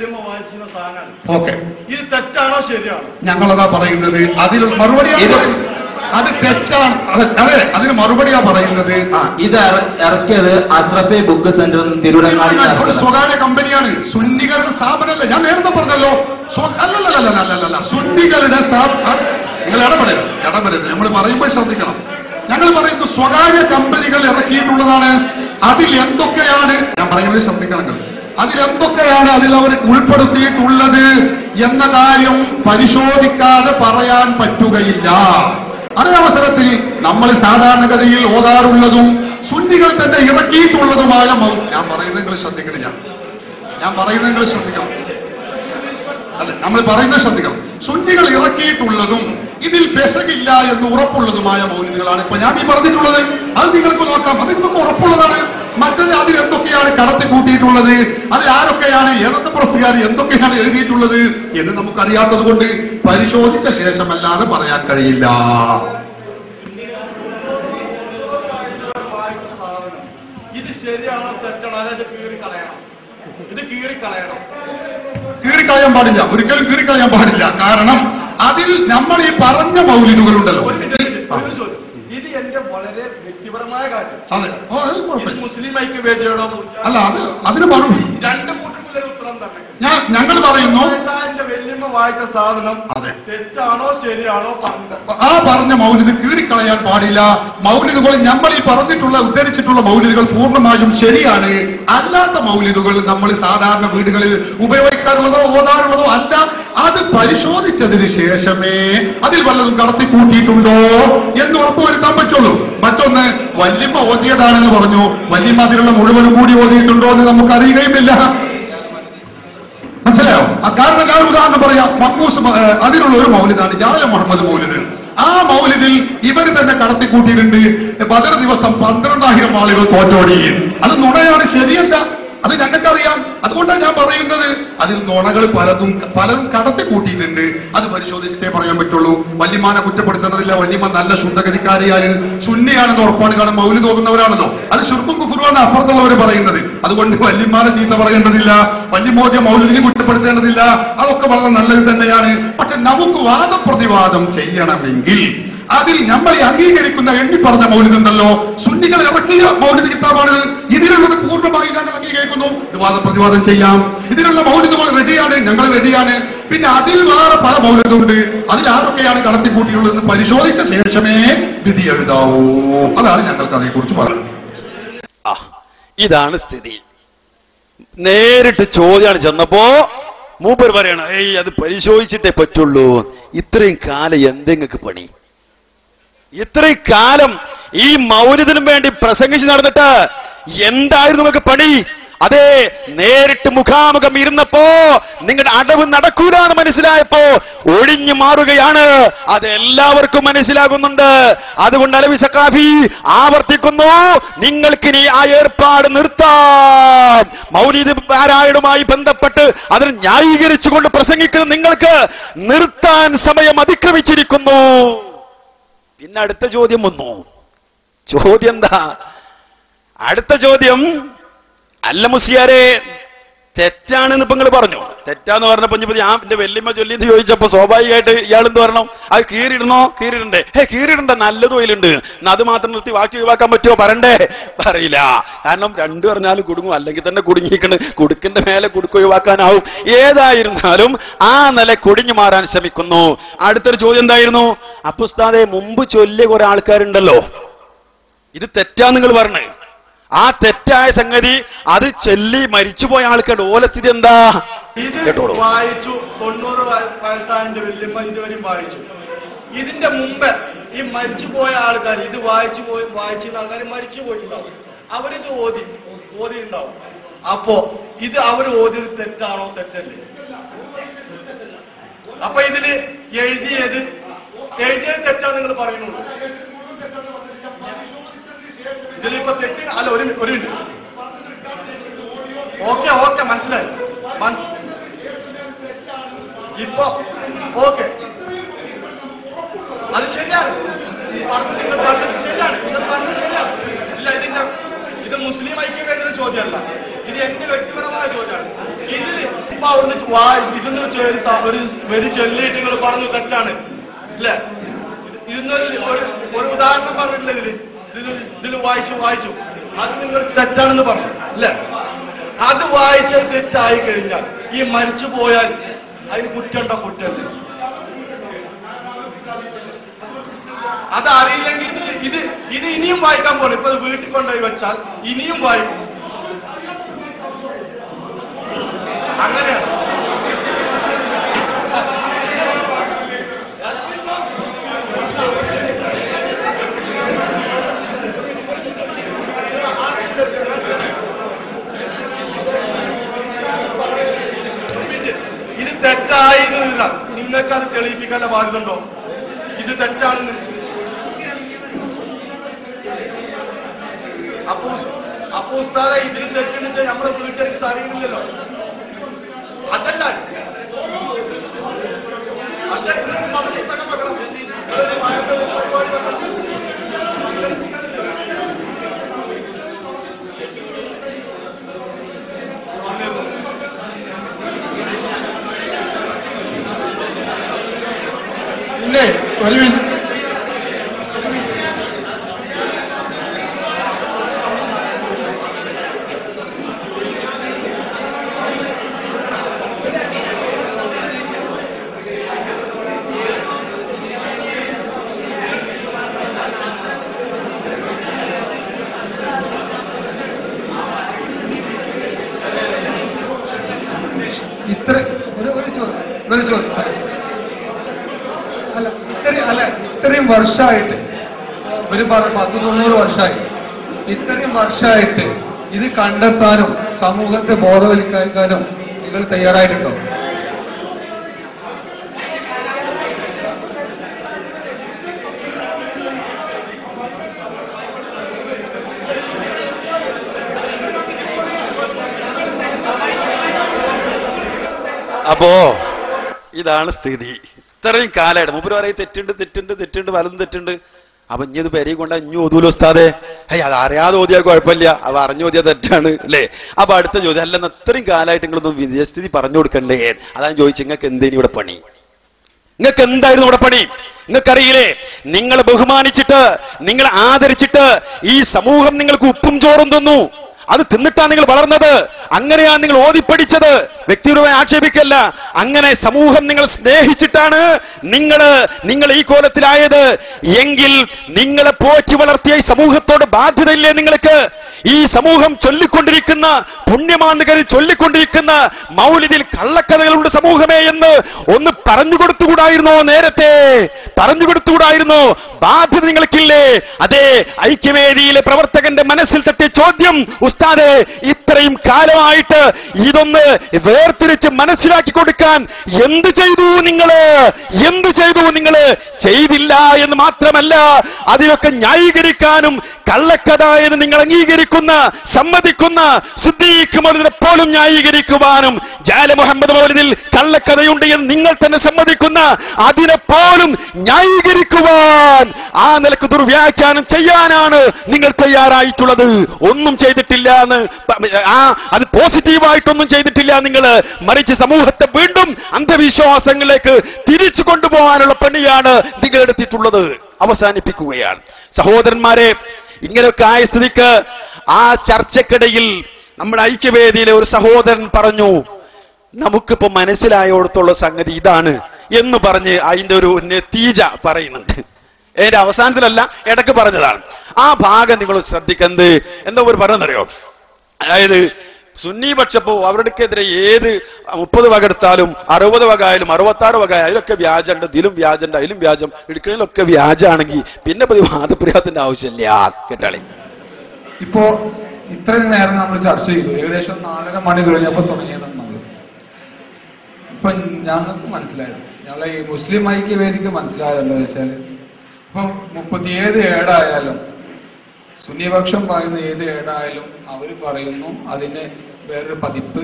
വല്യമ്മ വായിച്ചിരുന്ന സാധനമാണ്. ഓക്കെ, ഇത് തെറ്റാണോ ശരിയാണോ? ഞങ്ങളതാ പറയുന്നത്. അതിൽ മറുപടി അത് തെറ്റാണ്. അതെ, അതിന് മറുപടിയാ പറയുന്നത്. ഇത് ഇറക്കിയത് അഷ്റഫി ബുക്ക് സെന്റർ തിരുവനന്തപുരം ഒരു സ്വകാര്യ കമ്പനിയാണ്, സുന്നികളുടെ സ്ഥാപനമല്ല. ഞാൻ നേരത്തെ പറഞ്ഞല്ലോ, അല്ലല്ല സുന്നികളുടെ നിങ്ങൾ ഇടപെടരുത്. നമ്മൾ പറയുമ്പോൾ ശ്രദ്ധിക്കണം. ഞങ്ങൾ പറയുന്നത് സ്വകാര്യ കമ്പനികൾ ഇറക്കിയിട്ടുള്ളതാണ്. അതിൽ എന്തൊക്കെയാണ്, ഞാൻ പറയുന്നത് ശ്രദ്ധിക്കണം, അതിലെന്തൊക്കെയാണ് അതിൽ അവർ ഉൾപ്പെടുത്തിയിട്ടുള്ളത് എന്ന കാര്യം പരിശോധിക്കാതെ പറയാൻ പറ്റുകയില്ല. അതേ അവസരത്തിൽ നമ്മൾ സാധാരണഗതിയിൽ ഓതാറുള്ളതും സുന്നികൾ തന്നെ ഇറക്കിയിട്ടുള്ളതുമായ ഞാൻ പറയുന്നത് നിങ്ങൾ ശ്രദ്ധിക്കണില്ല. അതെ, നമ്മൾ പറയുന്നത് ശ്രദ്ധിക്കണം. സുന്നികൾ ഇറക്കിയിട്ടുള്ളതും ഇതിൽ പെശകില്ല എന്ന് ഉറപ്പുള്ളതുമായ മൗലിദുകളാണ് ഇപ്പൊ ഞാൻ ഈ പറഞ്ഞിട്ടുള്ളത്. അത് നിങ്ങൾക്ക് നോക്കാം, അത് നിങ്ങൾക്ക് ഉറപ്പുള്ളതാണ്. മറ്റത് അതിൽ എന്തൊക്കെയാണ് കടത്തി കൂട്ടിയിട്ടുള്ളത്, അതിൽ ആരൊക്കെയാണ്, ഏതൊക്കെ പ്രസ്സുകാർ എന്തൊക്കെയാണ് എഴുതിയിട്ടുള്ളത് എന്ന് നമുക്കറിയാത്തത് കൊണ്ട് പരിശോധിച്ച ശേഷമല്ലാതെ പറയാൻ കഴിയില്ല. ഇത് ശരിയാണോ തെറ്റാണോ? അതായത് കീറിക്കളയാൻ പാടില്ല, ഒരിക്കലും കീറിക്കളയാൻ പാടില്ല. കാരണം അതിൽ നമ്മൾ ഈ പറഞ്ഞ മൗലിദുകളുണ്ടല്ലോ. ഇത് എന്റെ വളരെ വ്യക്തിപരമായ കാര്യം. അതെ, മുസ്ലിം ഐക്യവേദിയോടോ അല്ല, അതിന് പറഞ്ഞു രണ്ട് കൂട്ടത്തിലൊരു ഉത്തരം തന്നെ. ഞങ്ങൾ പറയുന്നു എന്റെ വല്യമ്മ വായിച്ച സാധനം തെറ്റാണോ ശരിയാണോ ആ പറഞ്ഞ മൗലിദ് കീറിക്കളയാൻ പാടില്ല. മൗലിദുകൾ നമ്മൾ ഈ പറഞ്ഞിട്ടുള്ള ഉദ്ധരിച്ചിട്ടുള്ള മൗലിദുകൾ പൂർണ്ണമായും ശരിയാണ്. അല്ലാത്ത മൗലിദുകൾ നമ്മൾ സാധാരണ വീടുകളിൽ ഉപയോഗിക്കാറുള്ളതോ ഓതാറുള്ളതോ അല്ല. അത് പരിശോധിച്ചതിന് ശേഷമേ അതിൽ വല്ലതും കടത്തിക്കൂട്ടിയിട്ടുണ്ടോ എന്ന് ഉറപ്പുവരുത്താൻ പറ്റുള്ളൂ. മറ്റൊന്ന്, വല്യമ്മ ഓതിയതാണെന്ന് പറഞ്ഞു, വല്യമ്മ അതിലുള്ള മുഴുവനും കൂടി ഓതിയിട്ടുണ്ടോ എന്ന് നമുക്കറിയുകയുമില്ല. മനസ്സിലായോ? കാരണം ഞാൻ ഉദാഹരണം പറയാം. മക്കൂസ് അതിലുള്ള ഒരു മൗലിദാണ് ജാല മുഹമ്മദ് മൗലിദ്. ആ മൗലിദിൽ ഇവർ തന്നെ കടത്തിക്കൂട്ടിയിട്ടുണ്ട്. ബദർ ദിവസം 12,000 ആളുകൾ തോറ്റോടി. അത് നുണയാണ്, ശരിയല്ല. അത് ഞങ്ങൾക്കറിയാം. അതുകൊണ്ടാണ് ഞാൻ പറയുന്നത്, അതിൽ നുണകൾ പലതും കടത്തിക്കൂട്ടിയിട്ടുണ്ട്. അത് പരിശോധിച്ചിട്ടേ പറയാൻ പറ്റുള്ളൂ. വല്യമാനെ കുറ്റപ്പെടുത്തുന്നതില്ല. വല്യമ്മ നല്ല ശുദ്ധഗതിക്കാരിയാണ്, സുന്നിയാണെന്ന് ഉറപ്പാണ്. കാരണം മൗലിദ് നോക്കുന്നവരാണെന്നോ അത് ശുർക്കും കുഫറുമാണ് അപ്പുറത്തുള്ളവർ പറയുന്നത്. അതുകൊണ്ട് വല്യമാനെ ചീത്ത പറയേണ്ടതില്ല, വല്യമോദ്യ മൗലിദിനെ കുറ്റപ്പെടുത്തേണ്ടതില്ല. അതൊക്കെ വളരെ നല്ലത് തന്നെയാണ്. പക്ഷെ നമുക്ക് വാദപ്രതിവാദം ചെയ്യണമെങ്കിൽ അതിൽ നമ്മൾ അംഗീകരിക്കുന്ന എണ്ണിപ്പറഞ്ഞ മൗലിദുണ്ടല്ലോ, സുന്നികൾ ഇറക്കിയ മൗലിദ് കിതാബാണ്. ഇതിലുള്ളത് പൂർണ്ണമായി ഞങ്ങൾ അംഗീകരിക്കുന്നു. വാദപ്രതിവാദം ചെയ്യാം. ഇതിലുള്ള മൗലിദുകൾ റെഡിയാണ്, ഞങ്ങൾ റെഡിയാണ്. പിന്നെ അതിൽ വേറെ പല മൗലിദുണ്ട്. അതിൽ ആരൊക്കെയാണ് കടത്തിക്കൂട്ടിയുള്ളതെന്ന് പരിശോധിച്ച ശേഷമേ വിധി എഴുതാവൂ. അതാണ് ഞങ്ങൾക്ക് അതേക്കുറിച്ച് പറയുന്നത്. ഇതാണ് സ്ഥിതി. നേരിട്ട് ചോദ്യമാണ് ചെന്നപ്പോ മൂപ്പർ പറയണം, അത് പരിശോധിച്ചിട്ടേ പറ്റുള്ളൂ. ഇത്രയും കാലം എന്തെങ്ങൾക്ക് പണി? ഇത്രയും കാലം ഈ മൗലിദിനും വേണ്ടി പ്രസംഗിച്ച് നടന്നിട്ട് എന്തായിരുന്നു നിങ്ങൾക്ക് പണി? അതെ, നേരിട്ട് മുഖാമുഖം ഇരുന്നപ്പോ നിങ്ങളുടെ അടവ് നടക്കൂലെന്ന് മനസ്സിലായപ്പോ ഒഴിഞ്ഞു മാറുകയാണ്. അത് എല്ലാവർക്കും മനസ്സിലാകുന്നുണ്ട്. അതുകൊണ്ട് അലവി സഖാഫി ആവർത്തിക്കുന്നു, നിങ്ങൾക്കിനി ആ ഏർപ്പാട് നിർത്താം. മൗലിദ് പാരായണവുമായി ബന്ധപ്പെട്ട് അതിന് ന്യായീകരിച്ചുകൊണ്ട് പ്രസംഗിക്കുന്ന നിങ്ങൾക്ക് നിർത്താൻ സമയം അതിക്രമിച്ചിരിക്കുന്നു. പിന്നെ അടുത്ത ചോദ്യം വന്നു. ചോദ്യം എന്താ? അടുത്ത ചോദ്യം, അല്ല മുസ്ലിയാരെ തെറ്റാണെന്ന് ഇപ്പൊ നിങ്ങൾ പറഞ്ഞു. തെറ്റാന്ന് പറഞ്ഞപ്പോ ഞാൻ എന്റെ വെല്ലിമ്മ ചൊല്ലിന്ന് ചോദിച്ചപ്പോ സ്വാഭാവികമായിട്ട് ഇയാളെന്ത് പറയണം? അത് കീറിയിടണോ? കീറിയിടണ്ടേ? കീറിയിടണ്ട, നല്ല തൊയിലുണ്ട്. അത് മാത്രം നിർത്തി ബാക്കി ഒഴിവാക്കാൻ പറ്റുമോ? പറയണ്ടേ? പറയില്ല. കാരണം രണ്ടു പറഞ്ഞാലും കുടുങ്ങും, അല്ലെങ്കിൽ തന്നെ കുടുങ്ങിക്കണ്. കുടുക്കിന്റെ മേലെ കുടുക്ക് ഒഴിവാക്കാനാവും. ഏതായിരുന്നാലും ആ നില കുടിഞ്ഞു മാറാൻ ശ്രമിക്കുന്നു. അടുത്തൊരു ചോദ്യം എന്തായിരുന്നു? അപ്പുസ്താദെ, മുമ്പ് ചൊല്ലിയ കുറെ ആൾക്കാരുണ്ടല്ലോ, ഇത് തെറ്റാന്ന് നിങ്ങൾ പറഞ്ഞേ. ആ തെറ്റായ സംഗതി അത് ചൊല്ലി മരിച്ചുപോയ ആൾക്കാരുടെ ഓല സ്ഥിതി എന്താ? കേട്ടോളൂ. വായിച്ചു 90 വയസ്സായതിന്റെ വല്യമ്മ ഇതുവരെയും വായിച്ചു. ഇതിന്റെ മുമ്പ് ഈ മരിച്ചുപോയ ആൾക്കാർ ഇത് വായിച്ചിരുന്ന ആൾക്കാർ മരിച്ചു പോയിട്ടുണ്ടാവും. അവരിത് ഓതിയിട്ടുണ്ടാവും. അപ്പോ ഇത് അവർ ഓതിയത് തെറ്റാണോ? തെറ്റല്ലേ? അപ്പൊ ഇതില് എഴുതിയത് തെറ്റാണ് നിങ്ങൾ പറയുന്നുള്ളൂ. ഇതിലിപ്പോ തെറ്റ് അല്ല. ഒരു മിനിറ്റ്. ഓക്കെ മനസ്സിലായി. ഇപ്പൊ ഓക്കെ, അത് ശരിയാണ്. നിങ്ങൾ പറഞ്ഞത് ശരിയാണ്. ഇല്ല, ഇത് മുസ്ലിം ഐക്യവേദിയുടെ ചോദ്യമല്ല. ഇത് എന്റെ വ്യക്തിപരമായ ചോദ്യമാണ്. ഇതിന് ഇപ്പൊ അവിടുന്ന് ഇതൊന്ന് ഒരു ചൊല്ലിയിട്ട് നിങ്ങൾ പറഞ്ഞു തെറ്റാണ് അല്ലേ? ഇതിന്നൊരു ഒരു ഉദാഹരണം പറഞ്ഞിട്ടില്ല. ഇതിൽ വായിച്ചു അത് നിങ്ങൾ തെറ്റാണെന്ന് പറഞ്ഞു അല്ലേ? അത് വായിച്ച തെറ്റായി കഴിഞ്ഞാൽ ഈ മരിച്ചു പോയാൽ അതിന് കുറ്റമുണ്ടോ? കുറ്റമുണ്ട്. അതറിയില്ലെങ്കിൽ ഇത് ഇനിയും വായിക്കാൻ പോകണം. ഇപ്പൊ വീട്ടിൽ കൊണ്ടുപോയി വെച്ചാൽ ഇനിയും വായിക്കും. അങ്ങനെയാണ്. ഇത് തെറ്റായിരുന്നില്ല. നിങ്ങൾക്കത് തെളിയിപ്പിക്കാൻ ബാധ്യതയുണ്ടോ? ഇത് തെറ്റാണെന്ന്. അപ്പോ ഉസ്താദെ ഇതിന് തെറ്റെന്ന് വെച്ചാൽ നമ്മുടെ വീട്ടിലേക്ക് അറിയുന്നില്ലല്ലോ. അതല്ല. പക്ഷെ പുസ്തകം വെക്കണം. ഇല്ലേ ഒരു മിനിറ്റ്. ഒരു ചോദ്യം ഇത്രയും വർഷമായിട്ട് ഒരു 10-90 വർഷമായി ഇത്രയും വർഷമായിട്ട് ഇത് കണ്ടെത്താനും സമൂഹത്തെ ബോധവൽക്കരിക്കാനും നിങ്ങൾ തയ്യാറായിട്ടുണ്ടോ? അപ്പോ ഇതാണ് സ്ഥിതി. ഇത്രയും കാലമായിട്ട് മൂപ്പര് പറയും തെറ്റുണ്ട് വലതും തെറ്റുണ്ട്. അപ്പൊ ഇഞ്ഞത് പെരയും കൊണ്ട് ഇഞ്ഞു ഓതൂല ഉസ്താദെ. അത് അറിയാതെ ഓതിയാൽ കുഴപ്പമില്ല, അത് അറിഞ്ഞു ഓതിയാൽ തെറ്റാണ് അല്ലേ? അപ്പൊ അടുത്ത ചോദ്യം, അല്ലെന്ന് ഇത്രയും കാലമായിട്ട് നിങ്ങളൊന്നും വിജയസ്ഥിതി പറഞ്ഞു കൊടുക്കണ്ടേ? അതാണ് ചോദിച്ചു. നിങ്ങൾക്ക് എന്തേലും ഇവിടെ പണി? നിങ്ങൾക്ക് എന്തായിരുന്നു ഇവിടെ പണി? നിങ്ങൾക്കറിയില്ലേ, നിങ്ങളെ ബഹുമാനിച്ചിട്ട് നിങ്ങളെ ആദരിച്ചിട്ട് ഈ സമൂഹം നിങ്ങൾക്ക് ഉപ്പും ചോറും തന്നു. അത് തിന്നിട്ടാണ് നിങ്ങൾ വളർന്നത്. അങ്ങനെയാണ് നിങ്ങൾ ഓതിപ്പടിച്ചത്. വ്യക്തിപരമായി ആക്ഷേപിക്കല്ല. അങ്ങനെ സമൂഹം നിങ്ങൾ സ്നേഹിച്ചിട്ടാണ് നിങ്ങൾ ഈ കോലത്തിലായത്. എങ്കിൽ നിങ്ങളെ പോറ്റി വളർത്തിയ ഈ സമൂഹത്തോട് ബാധ്യതയില്ലേ നിങ്ങൾക്ക്? ഈ സമൂഹം ചൊല്ലിക്കൊണ്ടിരിക്കുന്ന പുണ്യമാനുകരിൽ ചൊല്ലിക്കൊണ്ടിരിക്കുന്ന മൗലിദിൽ കള്ളക്കഥകളുണ്ട് സമൂഹമേ എന്ന് ഒന്ന് പറഞ്ഞു കൊടുത്തുകൂടായിരുന്നോ? നേരത്തെ പറഞ്ഞു കൊടുത്തുകൂടായിരുന്നോ? ബാധ്യത നിങ്ങൾക്കില്ലേ? അതേ, ഐക്യവേദിയിലെ പ്രവർത്തകന്റെ മനസ്സിൽ തട്ടിയ ചോദ്യം, ഉസ്താദെ ഇത്രയും കാലമായിട്ട് ഇതൊന്ന് വേർതിരിച്ച് മനസ്സിലാക്കി കൊടുക്കാൻ എന്ത് ചെയ്തു നിങ്ങള്? ചെയ്തില്ല എന്ന് മാത്രമല്ല, അതിനൊക്കെ ന്യായീകരിക്കാനും കള്ളക്കഥ എന്ന് നിങ്ങൾ അംഗീകരിക്കുന്ന സമ്മതിക്കുന്ന സിദ്ദീഖ് മൗലവിനെ പോലും ന്യായീകരിക്കുവാനും, ജാല മുഹമ്മദ് മൗലിദിൽ കള്ളക്കഥയുണ്ട് എന്ന് നിങ്ങൾ തന്നെ സമ്മതിക്കുന്ന അതിനെ പോലും ന്യായീകരിക്കുവാൻ, ആ നിലക്ക് ദുർവ്യാഖ്യാനം ചെയ്യാനാണ് നിങ്ങൾ തയ്യാറായിട്ടുള്ളത്. ഒന്നും ചെയ്തിട്ടില്ല എന്ന്, അത് പോസിറ്റീവായിട്ടൊന്നും ചെയ്തിട്ടില്ല നിങ്ങൾ. മറിച്ച് സമൂഹത്തെ വീണ്ടും അന്ധവിശ്വാസങ്ങളിലേക്ക് തിരിച്ചു കൊണ്ടുപോകാനുള്ള പണിയാണ് നിങ്ങൾ എടുത്തിട്ടുള്ളത്. അവസാനിപ്പിക്കുകയാണ് സഹോദരന്മാരെ. ഇങ്ങനെയൊക്കെ ആയ സ്ഥിതിക്ക് ആ ചർച്ചക്കിടയിൽ നമ്മുടെ ഐക്യവേദിയിലെ ഒരു സഹോദരൻ പറഞ്ഞു, നമുക്കിപ്പോ മനസ്സിലായോടത്തുള്ള സംഗതി ഇതാണ് എന്ന് പറഞ്ഞ് അതിന്റെ ഒരു നതീജ പറയുന്നുണ്ട്. അതിന്റെ അവസാനത്തിലല്ല, ഇടക്ക് പറഞ്ഞതാണ്. ആ ഭാഗം നിങ്ങൾ ശ്രദ്ധിക്കുന്നത് എന്താ ഒരു പറഞ്ഞറിയോ? അതായത് സുന്നി പക്ഷപ്പോ അവരുടെക്കെതിരെ ഏത് 30 വക എടുത്താലും 60 വക ആയാലും 66 വക ആയാലും അതിലൊക്കെ വ്യാജമുണ്ട്. ഇതിലും വ്യാജമുണ്ട്, അതിലും വ്യാജം. എടുക്കുന്നതിലൊക്കെ വ്യാജാണെങ്കിൽ പിന്നെ വാദപ്രയാസത്തിന്റെ ആവശ്യമില്ല. കേട്ടാളി, ഇപ്പോ ഇത്രയും നേരം നമ്മൾ ചർച്ച ചെയ്തു. ഏകദേശം 4:30 മണി കഴിഞ്ഞപ്പോൾ തുടങ്ങിയതാണ് നമ്മൾ. ഇപ്പൊ ഞങ്ങൾക്ക് മനസ്സിലായത്, ഞങ്ങളെ ഈ മുസ്ലിം ഐക്യവേദിക്ക് മനസ്സിലായത് എന്താ വെച്ചാൽ, ഇപ്പം 37 ഏടായാലും സുന്നിപക്ഷം പറയുന്ന ഏത് ഏടായാലും അവർ പറയുന്നു അതിന് വേറൊരു പതിപ്പ്